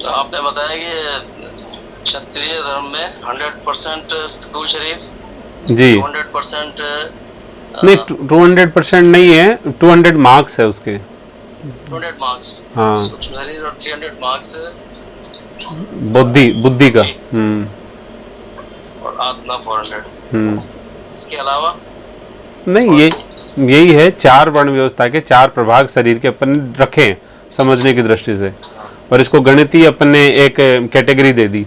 तो आपने बताया कि क्षत्रिय धर्म में 100% स्थूल शरीर, जी 200% नहीं, 200% नहीं है, 200 मार्क्स है उसके। 200 मार्क्स हाँ, सूक्ष्म शरीर और 300 मार्क्स बुद्धि बुद्धि का। और आत्मा 400। हम्म। इसके अलावा नहीं, और ये यही है, 4 वर्ण व्यवस्था के 4 प्रभाग शरीर के अपन ने रखे समझने की दृष्टि से, और इसको गणितीय अपन ने एक कैटेगरी दे दी,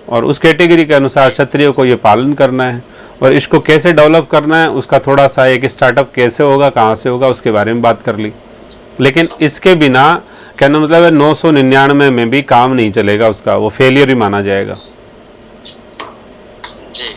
और उस कैटेगरी के अनुसार क्षत्रियो को ये पालन करना है, और इसको कैसे डेवलप करना है, उसका थोड़ा सा एक स्टार्टअप कैसे होगा, कहाँ से होगा, उसके बारे में बात कर ली। लेकिन इसके बिना कहना मतलब है 999 में भी काम नहीं चलेगा उसका, वो फेलियर ही माना जाएगा। जी,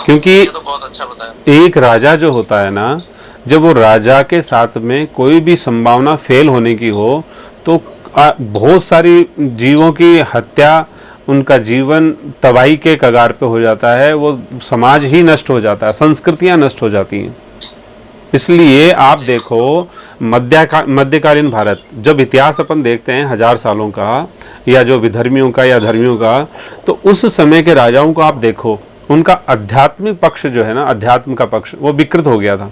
क्योंकि ये तो बहुत अच्छा बताया। एक राजा जो होता है ना, जब वो राजा के साथ में कोई भी संभावना फेल होने की हो, तो बहुत सारी जीवों की हत्या, उनका जीवन तबाही के कगार पे हो जाता है, वो समाज ही नष्ट हो जाता है, संस्कृतियां नष्ट हो जाती हैं। इसलिए आप देखो मध्यकालीन भारत, जब इतिहास अपन देखते हैं 1000 सालों का, या जो विधर्मियों का या धर्मियों का, तो उस समय के राजाओं को आप देखो, उनका आध्यात्मिक पक्ष जो है ना, अध्यात्म का पक्ष, वो विकृत हो गया था।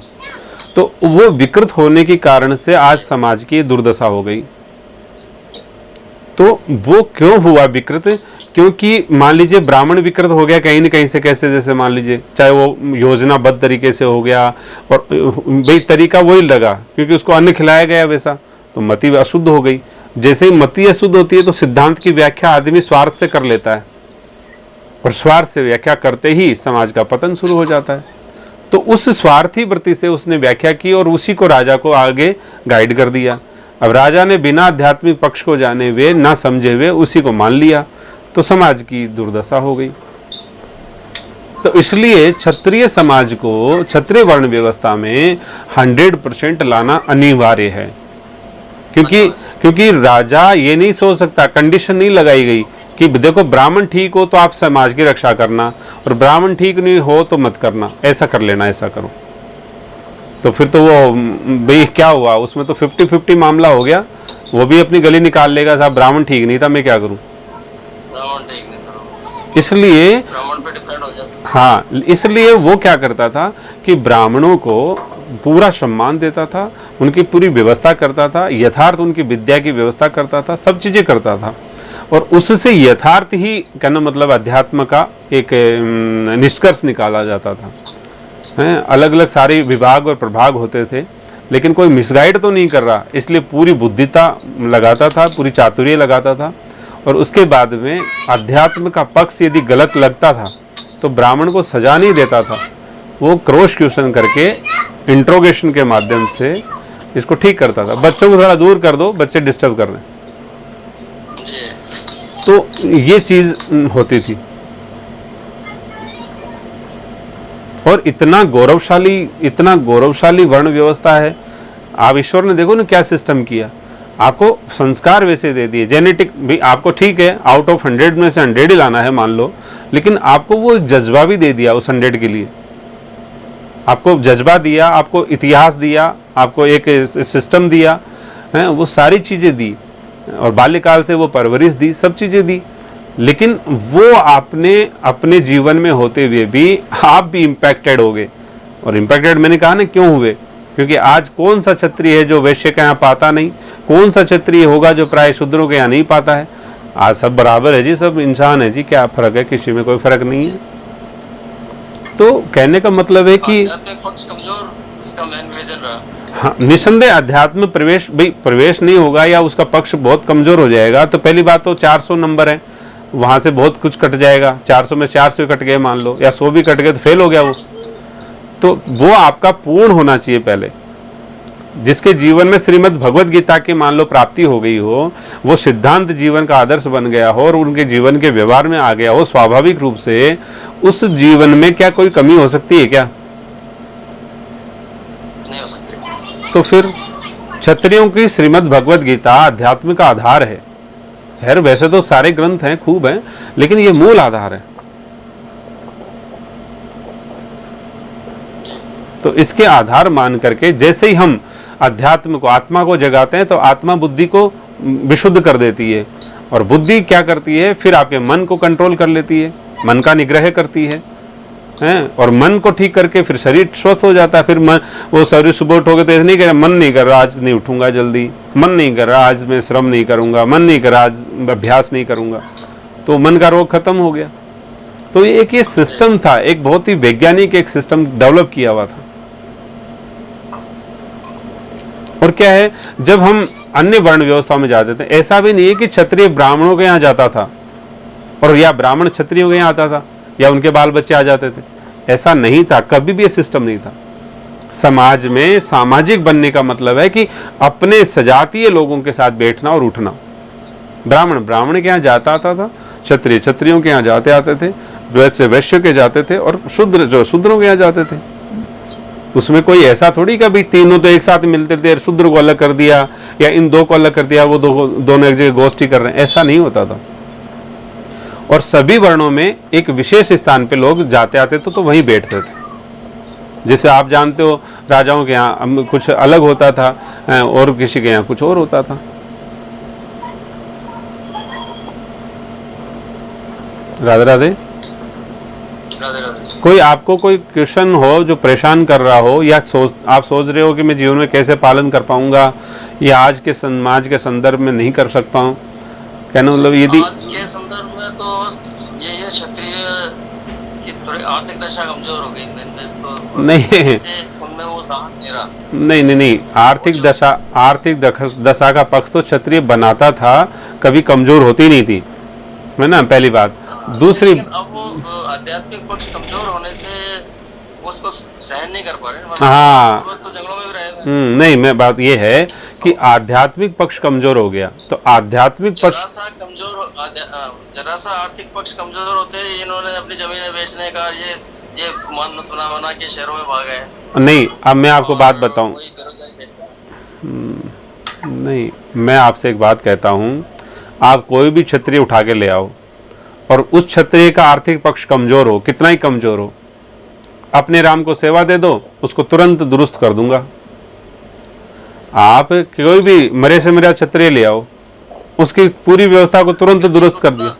तो वो विकृत होने के कारण से आज समाज की दुर्दशा हो गई। तो वो क्यों हुआ विकृत? क्योंकि मान लीजिए ब्राह्मण विकृत हो गया कहीं न कहीं से, कैसे, जैसे मान लीजिए चाहे वो योजनाबद्ध तरीके से हो गया, और भाई तरीका वही लगा क्योंकि उसको अन्न खिलाया गया वैसा, तो मति अशुद्ध हो गई। जैसे ही मति अशुद्ध होती है तो सिद्धांत की व्याख्या आदमी स्वार्थ से कर लेता है, और स्वार्थ से व्याख्या करते ही समाज का पतन शुरू हो जाता है। तो उस स्वार्थी वृत्ति से उसने व्याख्या की और उसी को राजा को आगे गाइड कर दिया। अब राजा ने बिना आध्यात्मिक पक्ष को जाने हुए, ना समझे हुए उसी को मान लिया, तो समाज की दुर्दशा हो गई। तो इसलिए क्षत्रिय समाज को, क्षत्रिय वर्ण व्यवस्था में 100% लाना अनिवार्य है। क्योंकि राजा ये नहीं सोच सकता, कंडीशन नहीं लगाई गई कि देखो ब्राह्मण ठीक हो तो आप समाज की रक्षा करना, और ब्राह्मण ठीक नहीं हो तो मत करना, ऐसा कर लेना, ऐसा करो। तो फिर तो वो भाई क्या हुआ, उसमें तो 50-50 मामला हो गया। वो भी अपनी गली निकाल लेगा, साहब ब्राह्मण ठीक नहीं था, मैं क्या करूं। ब्राह्मण ठीक नहीं था, इसलिए ब्राह्मण पे डिपेंड हो जाता। हाँ, इसलिए वो क्या करता था कि ब्राह्मणों को पूरा सम्मान देता था, उनकी पूरी व्यवस्था करता था, यथार्थ उनकी विद्या की व्यवस्था करता था, सब चीज़ें करता था, और उससे यथार्थ ही कहना मतलब अध्यात्म का एक निष्कर्ष निकाला जाता था। अलग अलग सारे विभाग और प्रभाग होते थे, लेकिन कोई मिसगाइड तो नहीं कर रहा, इसलिए पूरी बुद्धिता लगाता था, पूरी चातुर्य लगाता था। और उसके बाद में अध्यात्म का पक्ष यदि गलत लगता था तो ब्राह्मण को सजा नहीं देता था, वो क्रॉस क्वेश्चन करके इंट्रोगेशन के माध्यम से इसको ठीक करता था। बच्चों को थोड़ा दूर कर दो, बच्चे डिस्टर्ब कर रहे हैं, तो ये चीज होती थी। और इतना गौरवशाली वर्ण व्यवस्था है। आप ईश्वर ने देखो ना क्या सिस्टम किया, आपको संस्कार वैसे दे दिए, जेनेटिक भी आपको, ठीक है आउट ऑफ 100 में से 100 ही लाना है मान लो, लेकिन आपको वो एक जज्बा भी दे दिया उस 100 के लिए, आपको जज्बा दिया, आपको इतिहास दिया, आपको एक सिस्टम दिया है, वो सारी चीज़ें दी, और बाल्यकाल से वो परवरिश दी, सब चीज़ें दी। लेकिन वो आपने अपने जीवन में होते हुए भी आप भी इम्पैक्टेड हो गए। और इम्पैक्टेड मैंने कहा ना क्यों हुए, क्योंकि आज कौन सा क्षत्रिय है जो वैश्य के यहाँ पाता नहीं, कौन सा क्षत्रिय होगा जो प्राय शूद्रों के यहाँ नहीं पाता है। आज सब बराबर है जी, सब इंसान है जी, क्या फर्क है, किसी में कोई फर्क नहीं है। तो कहने का मतलब है कि हाँ, निसंदेह अध्यात्म प्रवेश नहीं होगा या उसका पक्ष बहुत कमजोर हो जाएगा, तो पहली बात तो 400 नंबर है, वहां से बहुत कुछ कट जाएगा। 400 में 400 कट गए मान लो, या 100 भी कट गए तो फेल हो गया वो। तो वो आपका पूर्ण होना चाहिए पहले। जिसके जीवन में श्रीमद् भगवत गीता की मान लो प्राप्ति हो गई हो, वो सिद्धांत जीवन का आदर्श बन गया हो और उनके जीवन के व्यवहार में आ गया हो, स्वाभाविक रूप से उस जीवन में क्या कोई कमी हो सकती है क्या? नहीं हो सकती। तो फिर क्षत्रियों की श्रीमद् भगवत गीता अध्यात्म का आधार है। खैर वैसे तो सारे ग्रंथ हैं, खूब हैं, लेकिन ये मूल आधार है। तो इसके आधार मान करके जैसे ही हम अध्यात्म को, आत्मा को जगाते हैं, तो आत्मा बुद्धि को विशुद्ध कर देती है। और बुद्धि क्या करती है, फिर आपके मन को कंट्रोल कर लेती है, मन का निग्रह करती है, हैं? और मन को ठीक करके फिर शरीर स्वस्थ हो जाता है। फिर मन, वो शरीर सुबह उठोगे तो ऐसे नहीं कह रहा, मन नहीं कर रहा आज नहीं उठूंगा जल्दी, मन नहीं कर रहा आज मैं श्रम नहीं करूंगा, मन नहीं कर रहा आज अभ्यास नहीं करूंगा, तो मन का रोग खत्म हो गया। तो ये सिस्टम था, एक बहुत ही वैज्ञानिक एक सिस्टम डेवलप किया हुआ था। और क्या है, जब हम अन्य वर्ण व्यवस्था में जाते थे, ऐसा भी नहीं है कि क्षत्रिय ब्राह्मणों के यहाँ जाता था और या ब्राह्मण क्षत्रियों के यहाँ आता था या उनके बाल बच्चे आ जाते थे, ऐसा नहीं था, कभी भी ये सिस्टम नहीं था। समाज में सामाजिक बनने का मतलब है कि अपने सजातीय लोगों के साथ बैठना और उठना। ब्राह्मण ब्राह्मण के यहाँ जाता आता था, क्षत्रिय क्षत्रियों के यहाँ जाते आते थे, वैश्य वैश्य के जाते थे, और शूद्र जो शूद्रों के यहाँ जाते थे। उसमें कोई ऐसा थोड़ी कि भाई तीनों तो एक साथ मिलते थे, शूद्र को अलग कर दिया या इन दो को अलग कर दिया, वो दोनों एक जगह गोष्ठी कर रहे हैं, ऐसा नहीं होता था। और सभी वर्णों में एक विशेष स्थान पे लोग जाते आते तो वहीं बैठते थे। जैसे आप जानते हो, राजाओं के यहाँ कुछ अलग होता था और किसी के यहाँ कुछ और होता था। राधे राधे। कोई आपको कोई क्वेश्चन हो जो परेशान कर रहा हो, या आप सोच रहे हो कि मैं जीवन में कैसे पालन कर पाऊंगा, या आज के समाज के संदर्भ में नहीं कर सकता हूँ, कहना मतलब यदि आज के संदर्भ में तो ये क्षत्रिय की थोड़ी आर्थिक दशा कमजोर हो गई, तो नहीं उनमें वो साहस नहीं रहा। नहीं, आर्थिक दशा का पक्ष तो क्षत्रिय बनाता था, कभी कमजोर होती नहीं थी, है ना, पहली बात। दूसरी, अब वो आध्यात्मिक पक्ष कमजोर होने से उसको सहन नहीं कर पा रहे। हाँ, तो जंगलों में भी रहे। नहीं, मैं बात ये है कि आध्यात्मिक पक्ष कमजोर हो गया, तो आध्यात्मिक पक्ष जरा सा आर्थिक पक्ष कमजोर होते ही इन्होंने अपनी जमीनें बेचने का ये मानस बना के शहरों में भाग गए। नहीं, अब मैं आपको बात बताऊं, नहीं, मैं आपसे एक बात कहता हूं, आप कोई भी क्षत्रिय उठा के ले आओ और उस क्षत्रिय का आर्थिक पक्ष कमजोर हो, कितना ही कमजोर हो, अपने राम को सेवा दे दो, उसको तुरंत दुरुस्त कर दूंगा। आप कोई भी मरे से मेरा क्षत्रिय ले आओ, उसकी पूरी व्यवस्था को तुरंत दुरुस्त कर दिया।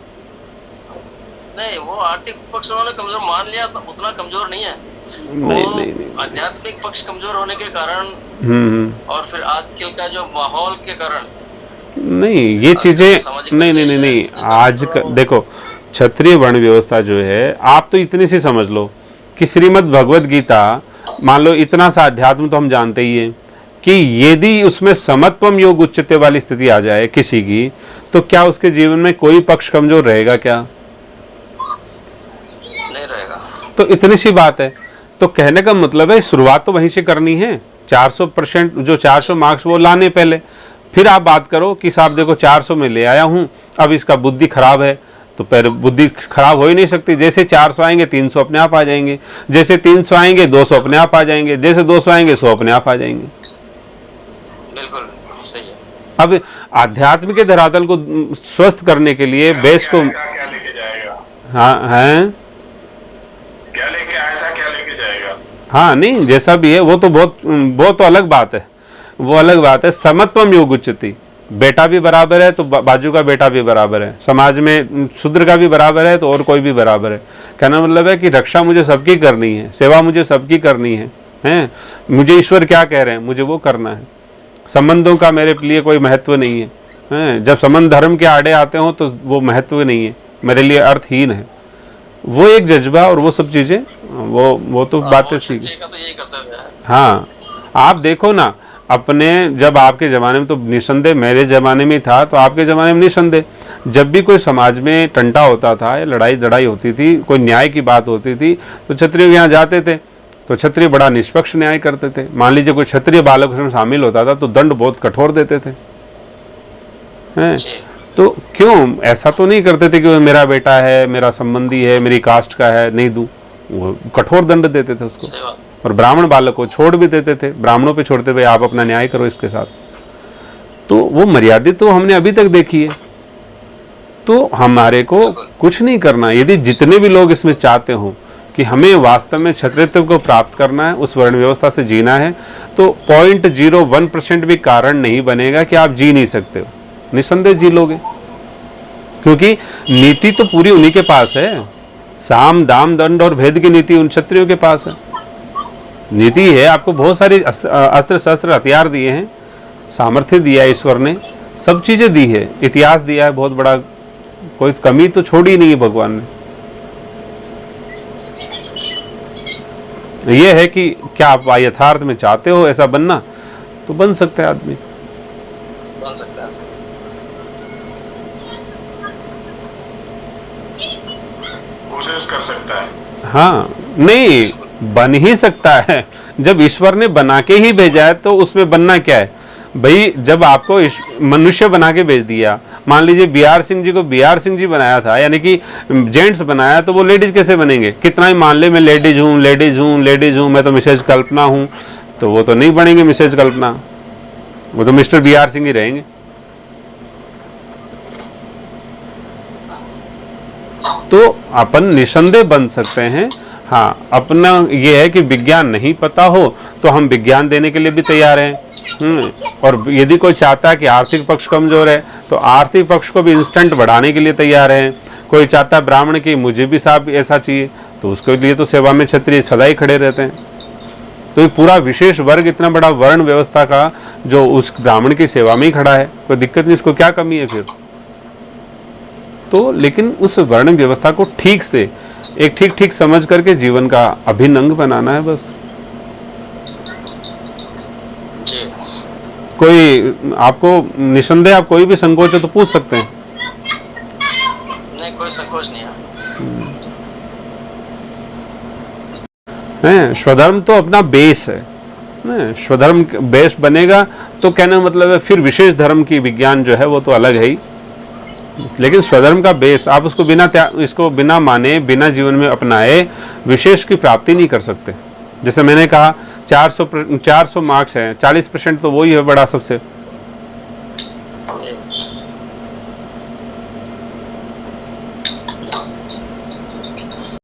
नहीं, वो आर्थिक पक्ष उन्होंने कमजोर मान लिया, तो उतना कमजोर नहीं है। नहीं, आध्यात्मिक पक्ष कमजोर होने के कारण और फिर आजकल का जो माहौल के कारण, नहीं, ये चीजें नहीं, आज देखो, क्षत्रिय वर्ण व्यवस्था जो है, आप तो इतनी सी समझ लो कि श्रीमद् भगवद गीता, मान लो इतना सा अध्यात्म तो हम जानते ही हैं कि यदि उसमें समत्वम योग उच्चते वाली स्थिति आ जाए किसी की, तो क्या उसके जीवन में कोई पक्ष कमजोर रहेगा? क्या नहीं रहेगा। तो इतनी सी बात है। तो कहने का मतलब है शुरुआत तो वहीं से करनी है, 400% जो 400 मार्क्स वो लाने पहले, फिर आप बात करो कि साहब देखो 400 में ले आया हूँ, अब इसका बुद्धि खराब है, तो फिर बुद्धि खराब हो ही नहीं सकती। जैसे 400 आएंगे 300 अपने आप आ जाएंगे, जैसे 300 आएंगे 200 अपने आप आ जाएंगे, जैसे 200 आएंगे 100 अपने आप आ जाएंगे। बिल्कुल सही है। अब आध्यात्म के धरातल को स्वस्थ करने के लिए बेस को क्या लेके जाएगा? हाँ है, क्या लेके आया था, क्या लेके जाएगा? हाँ, नहीं, जैसा भी है वो तो अलग बात है, वो अलग बात है। समत्वम योग उच्चति, बेटा भी बराबर है तो बाजू का बेटा भी बराबर है, समाज में शूद्र का भी बराबर है तो और कोई भी बराबर है। कहना मतलब है कि रक्षा मुझे सबकी करनी है, सेवा मुझे सबकी करनी है, हैं? मुझे ईश्वर क्या कह रहे हैं, मुझे वो करना है। संबंधों का मेरे लिए कोई महत्व नहीं है, हैं? जब संबंध धर्म के आड़े आते हो तो वो महत्व नहीं है, मेरे लिए अर्थहीन है। वो एक जज्बा और वो सब चीज़ें, वो तो बातें ठीक है। हाँ, आप देखो ना, अपने जब आपके ज़माने में तो निसंदेह, मेरे ज़माने में था तो आपके ज़माने में निसंदेह, जब भी कोई समाज में टंटा होता था या लड़ाई होती थी, कोई न्याय की बात होती थी, तो क्षत्रिय के यहाँ जाते थे, तो क्षत्रिय बड़ा निष्पक्ष न्याय करते थे। मान लीजिए कोई क्षत्रिय बालक उसमें शामिल होता था तो दंड बहुत कठोर देते थे, हैं? तो क्यों ऐसा तो नहीं करते थे कि मेरा बेटा है, मेरा संबंधी है, मेरी कास्ट का है, नहीं दूं, वो कठोर दंड देते थे उसको। और ब्राह्मण बालक को छोड़ भी देते थे, ब्राह्मणों पे छोड़ते हुए आप अपना न्याय करो इसके साथ। तो वो मर्यादित तो हमने अभी तक देखी है। तो हमारे को कुछ नहीं करना, यदि जितने भी लोग इसमें चाहते हो कि हमें वास्तव में क्षत्रियत्व को प्राप्त करना है, उस वर्ण व्यवस्था से जीना है, तो 0.01% भी कारण नहीं बनेगा कि आप जी नहीं सकते हो। निसंदेह जी लोगे, क्योंकि नीति तो पूरी उन्हीं के पास है। साम दाम दंड और भेद की नीति उन क्षत्रियों के पास है। नीति है, आपको बहुत सारे अस्त्र शस्त्र हथियार दिए हैं, सामर्थ्य दिया है ईश्वर ने, सब चीजें दी है, इतिहास दिया है बहुत बड़ा, कोई कमी तो छोड़ी नहीं है भगवान ने। यह है कि क्या आप यथार्थ में चाहते हो ऐसा बनना, तो बन सकता है आदमी, बन सकता है। कोशिश कर सकता है। हाँ, नहीं बन ही सकता है। जब ईश्वर ने बना के ही भेजा है तो उसमें बनना क्या है भाई। जब आपको मनुष्य बना के भेज दिया, मान लीजिए BR सिंह जी को BR सिंह जी बनाया था, यानी कि जेंट्स बनाया, तो वो लेडीज कैसे बनेंगे। कितना ही मान ले मैं लेडीज हूँ, मैं तो मिसेज कल्पना हूँ, तो वो तो नहीं बनेंगे मिसेज कल्पना, वो तो मिस्टर BR सिंह ही रहेंगे। तो अपन निसंदेह बन सकते हैं। हाँ, अपना ये है कि विज्ञान नहीं पता हो तो हम विज्ञान देने के लिए भी तैयार हैं। और यदि कोई चाहता है कि आर्थिक पक्ष कमजोर है तो आर्थिक पक्ष को भी इंस्टेंट बढ़ाने के लिए तैयार हैं। कोई चाहता है ब्राह्मण की मुझे भी साहब ऐसा चाहिए, तो उसके लिए तो सेवा में क्षत्रिय सदा ही खड़े रहते हैं। तो ये पूरा विशेष वर्ग, इतना बड़ा वर्ण व्यवस्था का, जो उस ब्राह्मण की सेवा में ही खड़ा है, कोई दिक्कत नहीं, उसको क्या कमी है फिर। तो लेकिन उस वर्ण व्यवस्था को ठीक से एक ठीक समझ करके जीवन का अभिन्न बनाना है बस। जी। कोई आपको निसंदेह आप कोई भी संकोच है तो पूछ सकते हैं। नहीं, कोई संकोच नहीं है। स्वधर्म तो अपना बेस है, स्वधर्म बेस बनेगा तो कहने का मतलब है फिर विशेष धर्म की विज्ञान जो है वो तो अलग है ही, लेकिन स्वधर्म का बेस आप उसको इसको बिना माने, बिना जीवन में अपनाए विशेष की प्राप्ति नहीं कर सकते। जैसे मैंने कहा 400 मार्क्स हैं, 40% तो वही है बड़ा सबसे।